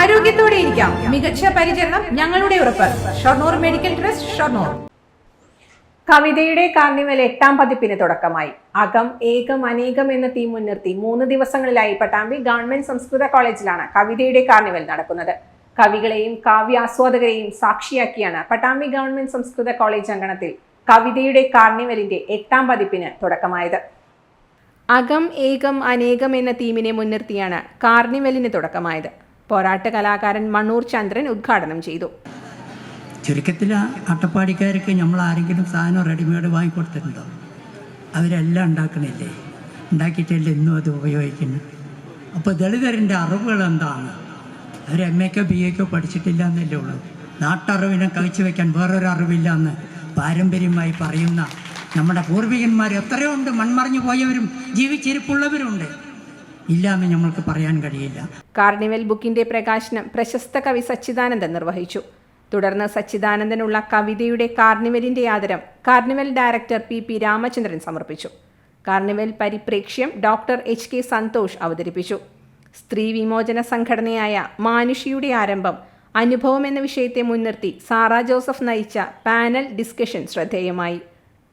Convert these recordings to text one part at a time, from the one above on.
ആരോഗ്യത്തോടെ ഇരിക്കാം. മികച്ച പരിചരണം ഞങ്ങളുടെ ഉറപ്പ്. Shoranur medical trust, Shoranur. കവിതയുടെ കാർണിവൽ 8ാം പതിപ്പിന് തുടക്കമായി. അകം ഏകം അനേകം എന്ന തീം മുൻനിർത്തി 3 ദിവസങ്ങളിലായി പട്ടാമ്പി ഗവൺമെന്റ് സംസ്കൃത കോളേജിലാണ് കവിതയുടെ കാർണിവൽ നടക്കുന്നത്. കവികളെയും കാവ്യാസ്വാദകരെയും സാക്ഷിയാക്കിയാണ് പട്ടാമ്പി ഗവൺമെന്റ് സംസ്കൃത കോളേജ് അങ്കണത്തിൽ കവിതയുടെ കാർണിവലിന്റെ 8ാം പതിപ്പിന് തുടക്കമായത്. അകം ഏകം അനേകം എന്ന തീമിനെ മുൻനിർത്തിയാണ് കാർണിവലിന് തുടക്കമായത്. പോരാട്ട കലാകാരൻ മണ്ണൂർ ചന്ദ്രൻ ഉദ്ഘാടനം ചെയ്തു. ചുരുക്കത്തിൽ അട്ടപ്പാടിക്കാർക്ക് നമ്മൾ ആരെങ്കിലും സാധനം റെഡിമെയ്ഡ് വാങ്ങിക്കൊടുത്തിട്ടുണ്ടോ? അവരെല്ലാം ഉണ്ടാക്കണില്ലേ? ഉണ്ടാക്കിയിട്ടല്ലേ ഇന്നും അത് ഉപയോഗിക്കുന്നു. അപ്പോൾ ദളിതരിൻ്റെ അറിവുകൾ എന്താണ്? അവർ MA-ക്കോ BA-ക്കോ പഠിച്ചിട്ടില്ല എന്നല്ലേ ഉള്ളൂ. നാട്ടറിവിനെ കഴിച്ചു വയ്ക്കാൻ വേറൊരു അറിവില്ല എന്ന് പാരമ്പര്യമായി പറയുന്ന നമ്മുടെ പൂർവികന്മാർ എത്രയോ ഉണ്ട്. മൺമറഞ്ഞു പോയവരും ജീവിച്ചിരിപ്പുള്ളവരുണ്ട്. ഇല്ല എന്ന് നമ്മൾക്ക് പറയാൻ കഴിയില്ല. കാർണിവൽ ബുക്കിന്റെ പ്രകാശനം പ്രശസ്ത കവി സച്ചിദാനന്ദൻ നിർവഹിച്ചു. തുടർന്ന് സച്ചിദാനന്ദനുള്ള കവിതയുടെ കാർണിവലിന്റെ ആദരം കാർണിവൽ ഡയറക്ടർ PP രാമചന്ദ്രൻ സമർപ്പിച്ചു. കാർണിവൽ പരിപ്രേക്ഷ്യം ഡോക്ടർ HK സന്തോഷ് അവതരിപ്പിച്ചു. സ്ത്രീ വിമോചന സംഘടനയായ മാനുഷിയുടെ ആരംഭം അനുഭവം എന്ന വിഷയത്തെ മുൻനിർത്തി സാറ ജോസഫ് നയിച്ച പാനൽ ഡിസ്കഷൻ ശ്രദ്ധേയമായി.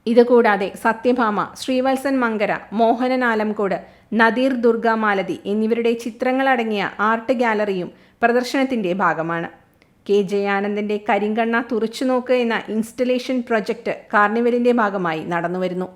ഇതുകൂടാതെ സത്യഭാമ, ശ്രീവത്സൻ മങ്കര, മോഹനൻ ആലംകോട്, നദീർ ദുർഗ മാലതി എന്നിവരുടെ ചിത്രങ്ങളടങ്ങിയ ആർട്ട് ഗാലറിയും പ്രദർശനത്തിന്റെ ഭാഗമാണ്. KJ ആനന്ദന്റെ കരിങ്കണ്ണ തുറച്ചുനോക്ക് എന്ന ഇൻസ്റ്റലേഷൻ പ്രൊജക്ട് കാർണിവലിന്റെ ഭാഗമായി നടന്നുവരുന്നു.